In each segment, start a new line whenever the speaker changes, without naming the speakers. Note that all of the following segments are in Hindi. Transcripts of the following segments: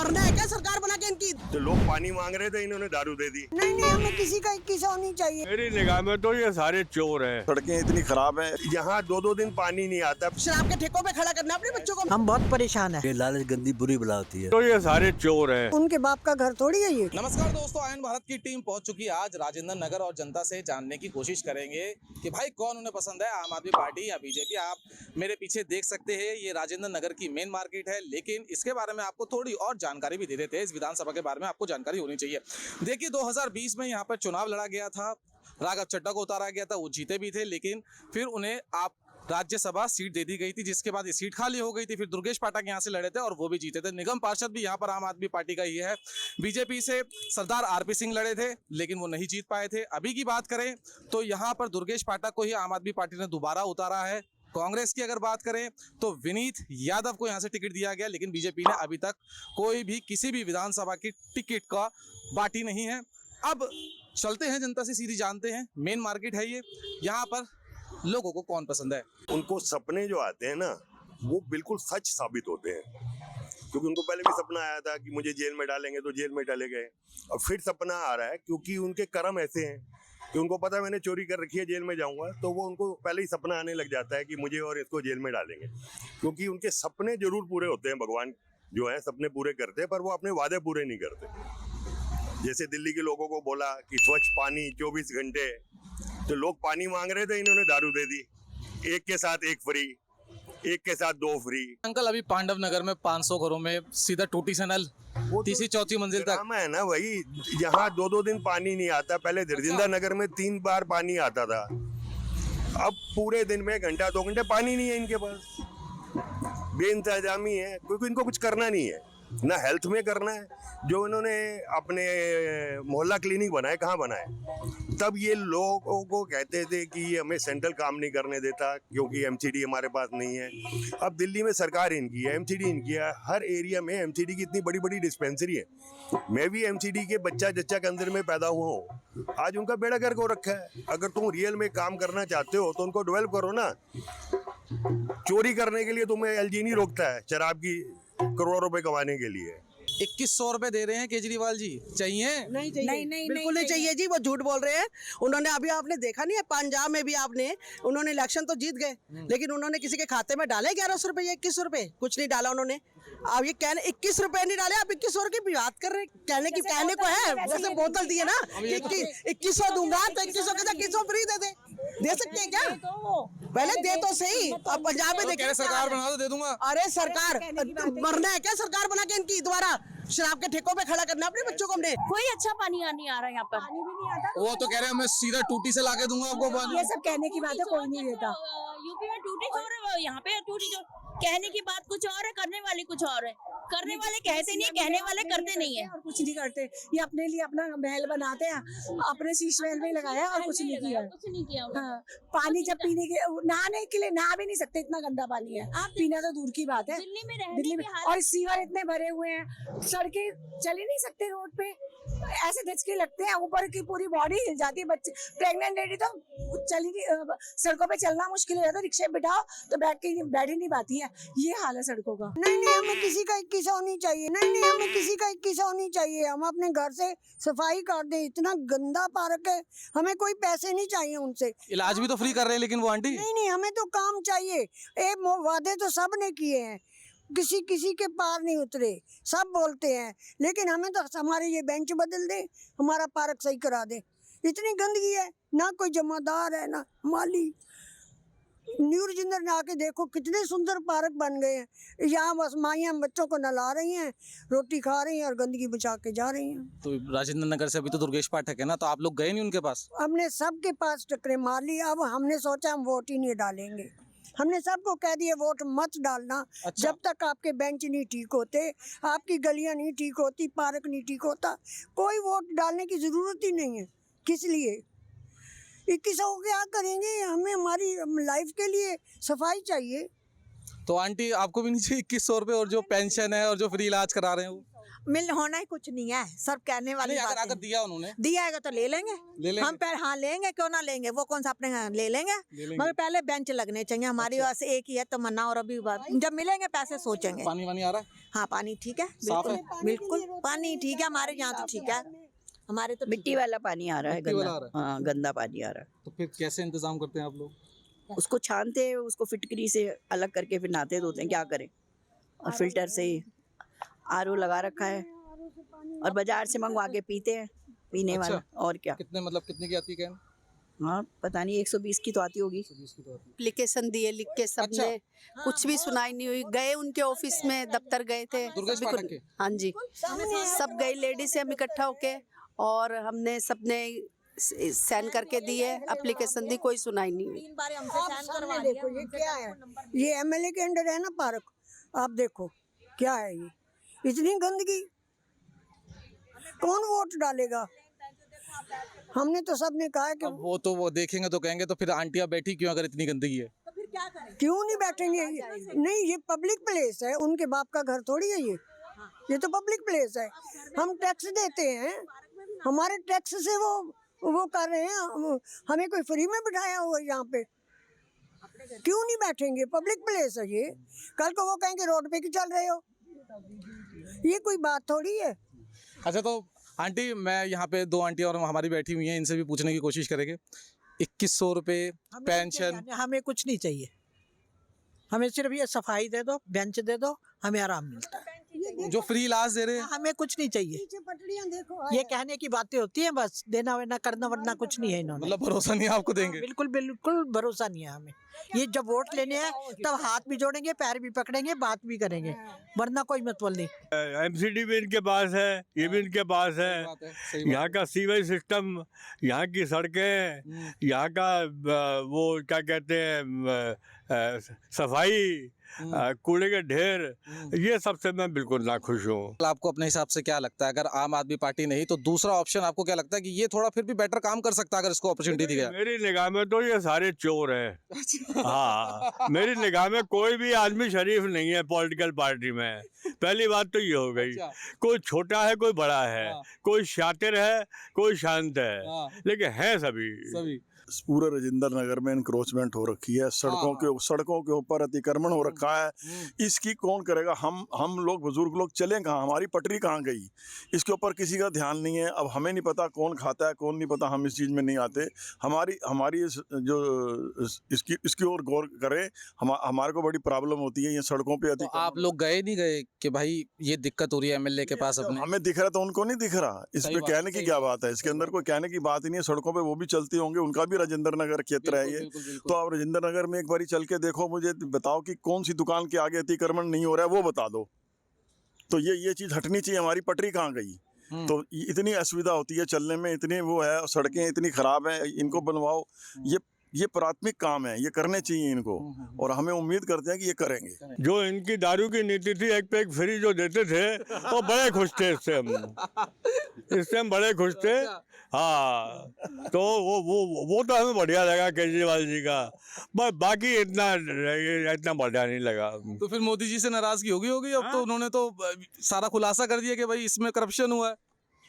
मरना है क्या सरकार बना के इनकी?
तो लोग पानी मांग रहे थे, इन्होंने दारू दे दी।
नहीं हमें किसी का 21 होनी चाहिए।
मेरी निगाह में तो ये सारे चोर हैं।
सड़कें इतनी खराब है, यहाँ 2-2 दिन पानी नहीं आता।
शराब के ठेकों पे खड़ा करना अपने बच्चों को। हम बहुत परेशान हैं।
ये लालच गंदी बुरी बला होती है।
तो ये सारे चोर हैं।
उनके बाप का घर थोड़ी है ये।
नमस्कार दोस्तों, आयन भारत की टीम पहुंच चुकी है आज राजेंद्र नगर और जनता से जानने की कोशिश करेंगे कि भाई कौन उन्हें पसंद है, आम आदमी पार्टी या बीजेपी। आप मेरे पीछे देख सकते हैं ये राजेंद्र नगर की मेन मार्केट है, लेकिन इसके बारे में आपको थोड़ी और जानकारी भी दे देते हैं। इस विधानसभा के बारे में आपको जानकारी होनी चाहिए। देखिए 2020 में यहाँ पर चुनाव लड़ा गया था, राघव चड्ढा को उतारा गया था, वो जीते भी थे, लेकिन फिर उन्हें आप राज्यसभा सीट दे दी गई थी, जिसके बाद ये सीट खाली हो गई थी। फिर दुर्गेश पाठक यहाँ से लड़े थे और वो भी जीते थे। निगम पार्षद भी यहाँ पर आम आदमी पार्टी का ही है। बीजेपी से सरदार आरपी सिंह लड़े थे, लेकिन वो नहीं जीत पाए थे। अभी की बात करें तो यहाँ पर दुर्गेश पाठक को ही आम आदमी पार्टी ने दोबारा उतारा है। कांग्रेस की अगर बात करें तो विनीत यादव को यहाँ से टिकट दिया गया, लेकिन बीजेपी ने अभी तक कोई भी किसी भी विधानसभा की टिकट का बाटी नहीं है। अब चलते हैं जनता से, सीधी जानते हैं। मेन मार्केट है ये, यहाँ पर लोगों को कौन पसंद है।
उनको सपने जो आते हैं ना, वो बिल्कुल सच साबित होते हैं। क्योंकि उनको पहले भी सपना आया था कि मुझे जेल में डालेंगे, तो जेल में डाले गए। और फिर सपना आ रहा है क्योंकि उनके कर्म ऐसे हैं कि उनको पता है मैंने चोरी कर रखी है, जेल में जाऊंगा, तो वो उनको पहले ही सपना आने लग जाता है कि मुझे और इसको जेल में डालेंगे। क्योंकि उनके सपने जरूर पूरे होते हैं, भगवान जो है सपने पूरे करते हैं, पर वो अपने वादे पूरे नहीं करते। जैसे दिल्ली के लोगों को बोला कि स्वच्छ पानी 24 घंटे, तो लोग पानी मांग रहे थे, इन्होंने दारू दे दी। एक के साथ एक फ्री, एक के साथ 2 फ्री।
अंकल अभी पांडव नगर में 500 घरों में सीधा टूटी से नल, तीसरी चौथी मंजिल तक
है ना वही। यहाँ 2-2 दिन पानी नहीं आता। पहले धरजिंदा नगर में 3 बार पानी आता था, अब पूरे दिन में घंटा 2 घंटे पानी नहीं है इनके पास। बेइंतजामी है, क्योंकि इनको कुछ करना नहीं है, ना हेल्थ में करना है। जो इन्होंने अपने मोहल्ला क्लिनिक बनाए, कहाँ बनाए? तब ये लोगों को कहते थे कि हमें सेंट्रल काम नहीं करने देता क्योंकि एमसीडी हमारे पास नहीं है। अब दिल्ली में सरकार इनकी है, एमसीडी इनकी है। हर एरिया में एमसीडी की इतनी बड़ी बड़ी डिस्पेंसरी है। मैं भी एमसीडी के बच्चा जच्चा के अंदर में पैदा हुआ हूँ। आज उनका बेड़ा गर्क हो रखा है। अगर तुम रियल में काम करना चाहते हो तो उनको डेवलप करो ना। चोरी करने के लिए तुम्हें एलजी नहीं रोकता है, शराब की करोड़ों रुपए कमाने के लिए।
2100 रुपए दे रहे हैं केजरीवाल जी, चाहिए?
नहीं चाहिए,
नहीं,
बिल्कुल नहीं चाहिए जी। वो झूठ बोल रहे हैं। उन्होंने अभी आपने देखा नहीं है पंजाब में भी आपने, उन्होंने इलेक्शन तो जीत गए, लेकिन उन्होंने किसी के खाते में डाले 1100 रुपए या 21 रुपए, कुछ नहीं डाला उन्होंने। अब ये कहने 21 रुपए नहीं डाले, आप 2100 की बात कर रहे हैं। कहने को है, जैसे बोतल दी है ना, 2100 दूंगा तो 2100 के साथ 2100 फ्री दे सकते हैं क्या? पहले दे तो सही। अब पंजाब में देखिए,
सरकार बना तो दे दूंगा।
अरे सरकार मरना है क्या सरकार बना के इनकी? दोबारा शराब के ठेकों पे खड़ा करना अपने बच्चों को। हमने
कोई अच्छा पानी नहीं आ रहा यहाँ पर, पानी भी नहीं आता।
वो तो कह रहे हैं मैं सीधा टूटी से लाके दूंगा आपको पानी।
ये सब कहने की बात है, कोई नहीं देता। यूपी में टूटी चोर है, यहाँ पे टूटी चोर। कहने की बात कुछ और है, करने वाली कुछ और है। करने वाले कहते नहीं है, कहने वाले करते नहीं है।
और कुछ नहीं करते, ये अपने लिए अपना महल बनाते हैं, अपने शीश महल में लगाया और कुछ नहीं किया।
कुछ नहीं किया।
हाँ, पानी जब पीने के नहाने के लिए नहा भी नहीं सकते, इतना गंदा पानी है। पीना तो दूर की बात है। दिल्ली में और सीवर इतने भरे हुए हैं, सड़कें चल ही नहीं सकते रोड पे, ऐसे धचके लगते हैं, ऊपर की पूरी बॉडी हिल जाती है। बच्चे प्रेग्नेंट लेडी तो चल ही नहीं, सड़कों पे चलना मुश्किल हो जाता है। रिक्शे बिठाओ तो बैठ ही नहीं पाती है। ये हाल है सड़कों का।
नहीं हमें किसी का 21 होनी चाहिए। नहीं हमें किसी का 21 होनी चाहिए। हम अपने घर से सफाई कर दें। इतना गंदा पार्क है, हमें कोई पैसे नहीं चाहिए उनसे।
इलाज भी तो फ्री कर रहे हैं, लेकिन वो आंटी
नहीं हमें तो काम चाहिए। वादे तो सब ने किए हैं, किसी के पार नहीं उतरे। सब बोलते हैं, लेकिन हमें तो हमारे ये बेंच बदल दे, हमारा पार्क सही करा दे। इतनी गंदगी है, ना कोई जमादार है ना माली। न्यू राजेंद्र में आके देखो कितने सुंदर पार्क बन गए हैं। यहाँ बस माइयाँ बच्चों को नहला रही हैं, रोटी खा रही हैं और गंदगी बचा के जा रही हैं।
तो राजेंद्र नगर से अभी तो दुर्गेश पाठक है ना, तो आप लोग गए नहीं उनके पास?
हमने सबके पास टकरे मार ली। अब हमने सोचा हम वोट ही नहीं डालेंगे। हमने सबको कह दिया वोट मत डालना।
अच्छा। जब
तक आपके बेंच नहीं ठीक होते, आपकी गलियां नहीं ठीक होती, पार्क नहीं ठीक होता, कोई वोट डालने की जरूरत ही नहीं है। किस लिए 21 को क्या करेंगे? हमें हमारी लाइफ के लिए सफाई चाहिए।
तो आंटी आपको भी नहीं चाहिए 2100 रुपए और जो पेंशन है और जो फ्री इलाज करा रहे हैं वो?
मिल होना ही कुछ नहीं है, सब कहने वाली
नहीं, अगर
बातें
अगर
हैं।
दिया उन्होंने
दिया है तो ले लेंगे।
ले लेंगे।
हम पहले हाँ लेंगे, क्यों ना लेंगे, वो कौन सा अपने ले लेंगे।
ले लेंगे।
मगर पहले बेंच लगने चाहिए, हमारी
अच्छा।
पास एक ही है तमन्ना, और अभी जब मिलेंगे पैसे सोचेंगे।
पानी वानी आ रहा है?
हाँ पानी ठीक है,
साफ
बिल्कुल बिल्कुल पानी ठीक है, हमारे यहाँ तो ठीक है, हमारे तो
मिट्टी वाला पानी आ रहा है,
मिट्टी वाला
गंदा।
आ रहा
हाँ गंदा पानी आ रहा है।
तो फिर कैसे इंतजाम करते हैं आप लोग?
उसको छानते हैं, उसको फिटकरी से अलग करके फिर नहाते धोते हैं, क्या करें। और फिल्टर से ही आरओ लगा रखा है, और बाजार से मंगवा के पीते हैं, पीने
अच्छा।
वाला, और क्या।
कितने मतलब कितने की आती है कैन?
हाँ पता नहीं, 120 की तो आती होगी।
120 की तो आती है।
एप्लीकेशन दिए, लिख के सबने,
अच्छा।
कुछ भी सुनाई नहीं हुई। गए उनके ऑफिस में, दफ्तर गए थे
दुर्गेश
सभी
पाठक
को-
के?
हाँ जी, सब गए लेडीज से हम इकट्ठा होके, और हमने सबने साइन करके दिए, एप्लीकेशन दी, कोई सुनाई नहीं हुई।
3 बार हमसे
आप
साइन
सामने
करवा
देखो
लिया,
ये
हमसे
क्या
तो
है,
आपको नंबर
ये एमएलए के अंडर है ना पार्क, आप देखो क्या है ये, इतनी गंदगी, कौन वोट डालेगा। हमने तो सबने कहा है कि
अब वो देखेंगे तो कहेंगे तो फिर आंटियां बैठी क्यों अगर इतनी गंदगी है?
क्यों नहीं बैठेंगे, नहीं ये पब्लिक प्लेस है, उनके बाप का घर थोड़ी है ये तो पब्लिक प्लेस है, हम टैक्स देते हैं, हमारे टैक्स से वो कर रहे हैं, हमें कोई फ्री में बिठाया हुआ है यहाँ पे, क्यों नहीं बैठेंगे, पब्लिक प्लेस है ये। कल को वो कहेंगे रोड पे क्यों चल रहे हो, ये कोई बात थोड़ी है।
अच्छा तो आंटी, मैं यहाँ पे 2 आंटी और हमारी बैठी हुई हैं, इनसे भी पूछने की कोशिश करेंगे। 2100 रुपए पेंशन,
हमें कुछ नहीं चाहिए, हमें सिर्फ ये सफाई दे दो, बेंच दे दो, हमें आराम मिलता है।
जो फ्री इलाज दे रहे हैं।
हमें कुछ नहीं चाहिए,
पीछे पटरियां देखो,
ये कहने की बातें होती हैं बस, देना वेना करना वरना कुछ नहीं है इन्होंने।
मतलब भरोसा नहीं है आपको देंगे?
बिल्कुल बिल्कुल भरोसा नहीं है हमें, ये जब वोट लेने हैं तब हाथ भी जोड़ेंगे, पैर भी पकड़ेंगे, बात भी करेंगे, वरना कोई मतलब नहीं।
एमसीडी भी इनके पास है, ये भी इनके पास
सही
है।
बात है, सही बात
यहाँ का सीवेज सिस्टम, यहाँ की सड़कें, यहाँ का वो क्या कहते हैं सफाई, कूड़े के ढेर, ये सबसे मैं बिल्कुल नाखुश हूँ।
आपको अपने हिसाब से क्या लगता है, अगर आम आदमी पार्टी नहीं तो दूसरा ऑप्शन आपको क्या लगता है कि ये थोड़ा फिर भी बेटर काम कर सकता है अगर इसको अपॉर्चुनिटी दी जाए?
मेरी निगाह में तो ये सारे चोर हैं। हाँ, मेरी निगाह में कोई भी आदमी शरीफ नहीं है पॉलिटिकल पार्टी में। पहली बात तो ये हो गई।
अच्छा।
कोई छोटा है, कोई बड़ा है,
हाँ।
कोई शातिर है, कोई शांत है,
हाँ।
लेकिन है सभी।
सभी
पूरे राजेंद्र नगर में इंक्रोचमेंट हो रखी है, सड़कों के ऊपर अतिक्रमण हो रखा है। इसकी कौन करेगा, हम लोग बुजुर्ग लोग चलें कहाँ, हमारी पटरी कहाँ गई, इसके ऊपर किसी का ध्यान नहीं है। अब हमें नहीं पता कौन खाता है कौन नहीं पता, हम इस चीज़ में नहीं आते। हमारी जो इसकी ओर गौर करें, हमारे को बड़ी प्रॉब्लम होती है ये सड़कों पे।
तो आप लोग गए नहीं गए कि भाई ये दिक्कत हो रही है एमएलए के पास अपने?
हमें दिख रहा तो उनको नहीं दिख रहा, इस पे कहने की क्या बात है, इसके अंदर कोई कहने की बात ही नहीं है। सड़कों पे वो भी चलते होंगे, उनका भी राजेंद्र नगर क्षेत्र है ये। तो आप राजेंद्र नगर में एक बारी चल के देखो, मुझे बताओ कि कौन सी दुकान के आगे अतिक्रमण नहीं हो रहा है, वो बता दो। तो ये चीज हटनी चाहिए, हमारी पटरी कहाँ गई। तो इतनी असुविधा होती है चलने में, इतनी वो है, सड़कें इतनी खराब है, इनको बनवाओ। ये प्राथमिक काम है, ये करने चाहिए इनको, और हमें उम्मीद करते हैं कि ये करेंगे।
जो इनकी दारू की नीति थी, एक पे एक फ्री जो देते थे, तो बड़े खुश थे इससे हम बड़े खुश थे। हाँ, तो वो तो हमें बढ़िया लगा केजरीवाल जी का, बस बाकी इतना बढ़िया नहीं लगा।
तो फिर मोदी जी से नाराजगी होगी अब तो उन्होंने तो सारा खुलासा कर दिया कि भाई इसमें करप्शन हुआ है।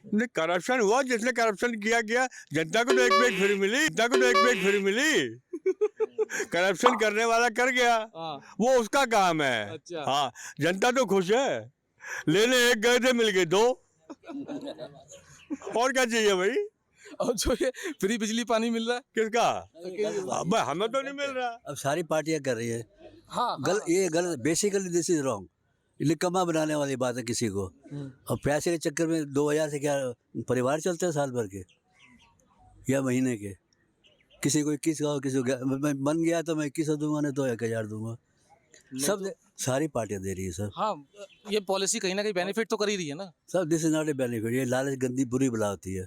नहीं, करप्शन हुआ, जिसने करप्शन किया जनता को तो एक पे एक फ्री मिली, जनता को तो एक पे एक फ्री मिली। करप्शन करने वाला कर गया, वो उसका काम है।
अच्छा।
हाँ, जनता तो खुश है, लेने एक गए थे मिल गए 2, और क्या चाहिए भाई।
और जो ये फ्री बिजली पानी मिल रहा है
किसका, अब हमें तो नहीं मिल रहा।
अब सारी पार्टियां कर रही है।
हाँ,
ये गलत, बेसिकली दिस इज रॉन्ग। निकम्मा बनाने वाली बात है किसी को। और पैसे के चक्कर में 2000 से क्या परिवार चलते हैं साल भर के या महीने के। किसी को 21 का, किसी को मन गया तो मैं 2100 दूंगा, नहीं तो 1000 दूंगा। सब सारी पार्टियां दे रही है सर।
हाँ, ये पॉलिसी कहीं ना कहीं बेनिफिट तो कर ही रही है ना
सब। This is not a benefit. ये लालच गंदी बुरी बला होती है।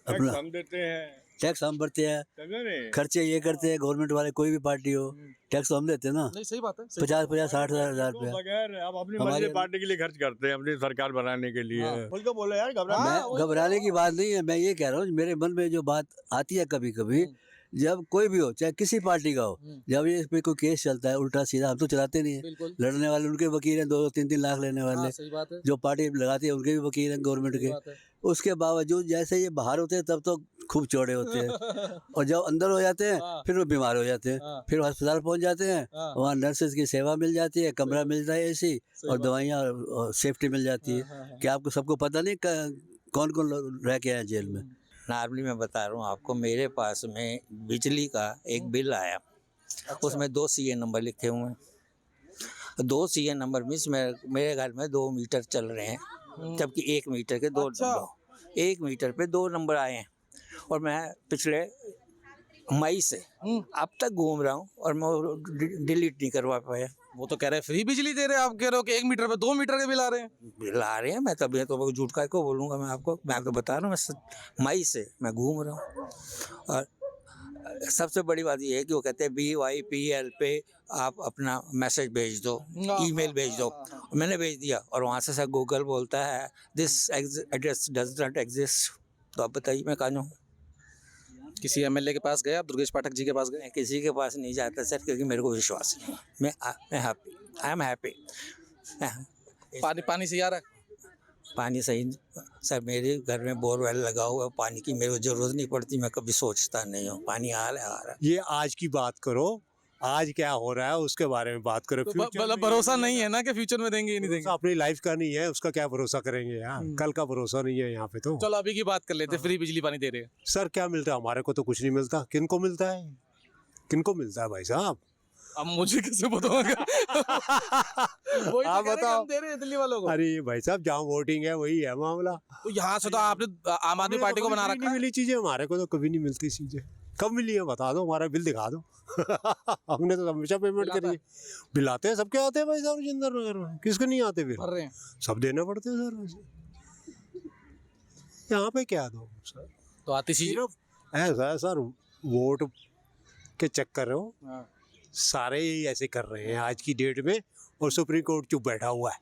अपना
हम देते हैं,
टैक्स हम भरते हैं, खर्चे ये करते हैं गवर्नमेंट वाले, कोई भी पार्टी हो, टैक्स तो हम देते हैं ना।
नहीं, सही बात है।
50-60 रुपया
बगैर अब अपनी मर्जी पार्टी के लिए खर्च करते हैं, अपनी सरकार बनाने के लिए।
खुल के बोलो यार,
मैं घबराने की बात नहीं है, मैं ये कह रहा हूँ मेरे मन में जो बात आती है कभी कभी जब कोई भी हो, चाहे किसी पार्टी का हो, जब ये इस पे कोई केस चलता है उल्टा सीधा, हम तो चलाते नहीं है।
बिल्कुल
लड़ने वाले उनके वकील हैं, 2-3 लाख लेने वाले।
सही बात है,
जो पार्टी लगाती है उनके भी वकील हैं गवर्नमेंट
सही
के।
बात है।
उसके बावजूद जैसे ये बाहर होते हैं तब तो खूब चौड़े होते हैं और जब अंदर हो जाते हैं
हाँ।
फिर वो बीमार हो जाते हैं,
हाँ।
फिर अस्पताल पहुंच जाते हैं,
हाँ।
वहाँ नर्सेज की सेवा मिल जाती है, कमरा मिलता है एसी और दवाइयाँ और सेफ्टी मिल जाती है। क्या आपको सबको पता नहीं कौन कौन रह के आए जेल में?
नॉर्मली मैं बता रहा हूँ आपको, मेरे पास में बिजली का एक बिल आया, उसमें 2 CA नंबर लिखे हुए हैं। 2 CA नंबर मीन्स मेरे घर में 2 मीटर चल रहे हैं, जबकि 1 मीटर के 2 1 मीटर पे 2 नंबर आए हैं। और मैं पिछले मई से अब तक घूम रहा हूँ और मैं डिलीट नहीं करवा पाया।
वो तो कह रहे हैं फ्री बिजली दे रहे हैं, आप कह रहे हो कि 1 मीटर पे 2 मीटर के बिल आ रहे हैं।
बिल आ रहे हैं, मैं तभी तो झूठ का को बोलूँगा मैं आपको, मैं तो बता रहा हूँ, मैं मई से मैं घूम रहा हूँ। और सबसे बड़ी बात ये है कि वो कहते हैं BYPL पे आप अपना मैसेज भेज दो, ईमेल भेज दो। मैंने भेज दिया और वहाँ से गूगल बोलता है this address does not exist. तो आप बताइए मैं कहाँ जाऊँ?
किसी MLA के पास गए आप, दुर्गेश पाठक जी के पास गए?
मैं किसी के पास नहीं जाता सर, क्योंकि मेरे को विश्वास नहीं है। मैं हैप्पी, आई एम हैप्पी।
पानी सही आ रहा है?
पानी सही सर, मेरे घर में बोरवेल लगा हुआ है, पानी की मेरे को जरूरत नहीं पड़ती, मैं कभी सोचता नहीं हूँ, पानी आ रहा है।
ये आज की बात करो, आज क्या हो रहा है उसके बारे में बात करो।
तो मतलब भरोसा नहीं है ना कि फ्यूचर में देंगे या नहीं देंगे?
अपनी लाइफ का नहीं है, उसका क्या भरोसा करेंगे यार? कल का भरोसा नहीं है यहाँ पे तो।
चलो अभी की बात कर लेते हैं, फ्री बिजली पानी दे रहे हैं।
सर क्या मिलता है? हमारे को तो कुछ नहीं मिलता। किनको मिलता है? किनको मिलता है भाई साहब?
अब मुझे कैसे बताओगे?
आप बताओ।
दे रहे हैं दिल्ली वालों को।
अरे भाई साहब, जहाँ वोटिंग है वही है मामला।
तो यहाँ से तो आपने आम आदमी पार्टी को बना रखा
नहीं
है।
मिली चीजें, हमारे को तो कभी नहीं मिलती चीजें। कब मिली है बता दो, हमारा बिल दिखा दो। हमने तो हमेशा पेमेंट करी है। बिल आते हैं, सबके आते हैं भाई साहब राजेंद्र नगर में, किसको नहीं आते बिल?
भर रहे हैं।
सब देने पड़ते हैं सर। यहाँ पे क्या दो सर?
तो आती चीज
ऐसा है सर, वोट के चक्कर हो सारे ही ऐसे कर रहे हैं आज की डेट में, और सुप्रीम कोर्ट चुप बैठा हुआ है।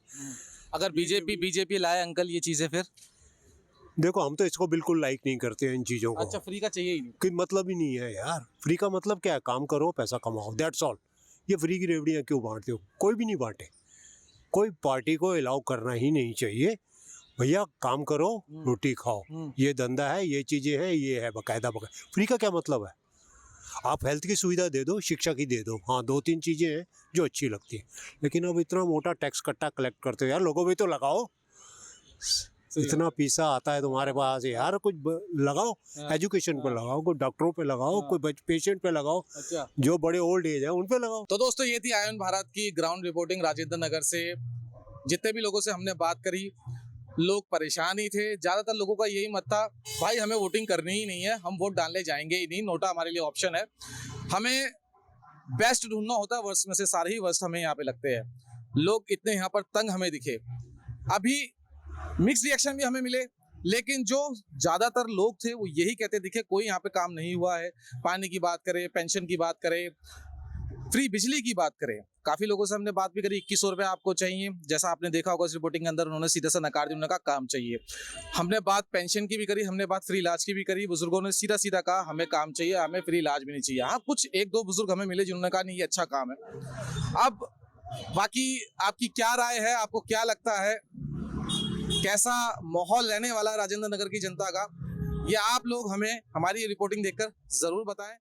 अगर बीजेपी लाए अंकल ये चीजें, फिर
देखो हम तो इसको बिल्कुल लाइक नहीं करते हैं इन चीजों को।
अच्छा, फ्री का चाहिए ही नहीं।
कोई मतलब ही नहीं है यार। फ्री का मतलब क्या है? काम करो, पैसा कमाओ, दैट्स ऑल। ये फ्री की रेवड़ियाँ क्यों बांटते हो? कोई भी नहीं बांटे। कोई पार्टी को अलाउ करना ही नहीं चाहिए। भैया काम करो, रोटी खाओ, ये धंधा है, ये चीजें हैं, ये है बकायदा। फ्री का क्या मतलब है? आप हेल्थ की सुविधा दे दो, शिक्षा की दे दो, हाँ 2-3 चीजें हैं जो अच्छी लगती है। लेकिन अब इतना मोटा टैक्स कट्टा कलेक्ट करते हो यार, लोगों पे तो लगाओ। इतना पैसा आता है तुम्हारे पास यार, कुछ लगाओ, एजुकेशन पे लगाओ, कोई डॉक्टरों पे लगाओ, कोई पेशेंट पे लगाओ, जो बड़े ओल्ड एज है उन पे लगाओ।
तो दोस्तों ये थी आयन भारत की ग्राउंड रिपोर्टिंग राजेंद्र नगर से। जितने भी लोगों से हमने बात करी, लोग परेशान ही थे। ज्यादातर लोगों का यही मत था, भाई हमें वोटिंग करनी ही नहीं है, हम वोट डालने जाएंगे ही नहीं, नोटा हमारे लिए ऑप्शन है। हमें बेस्ट ढूंढना होता है, वर्स्ट में से सारे ही वर्स्ट हमें यहाँ पे लगते हैं। लोग इतने यहाँ पर तंग हमें दिखे। अभी मिक्स रिएक्शन भी हमें मिले, लेकिन जो ज्यादातर लोग थे वो यही कहते दिखे, कोई यहाँ पे काम नहीं हुआ है। पानी की बात करें, पेंशन की बात करें, फ्री बिजली की बात करें, काफी लोगों से हमने बात भी करी। 2100 रुपये आपको चाहिए, जैसा आपने देखा होगा इस रिपोर्टिंग के अंदर, उन्होंने सीधा सा नकार दिया, उन्होंने कहा काम चाहिए। हमने बात पेंशन की भी करी, हमने बात फ्री इलाज की भी करी। बुजुर्गों ने सीधा सीधा कहा हमें काम चाहिए, हमें फ्री इलाज भी नहीं चाहिए। हाँ, कुछ 1-2 बुजुर्ग हमें मिले जिन्होंने कहा नहीं ये अच्छा काम है। अब बाकी आपकी क्या राय है, आपको क्या लगता है, कैसा माहौल रहने वाला है राजेंद्र नगर की जनता का, ये आप लोग हमें हमारी रिपोर्टिंग देखकर जरूर बताएं।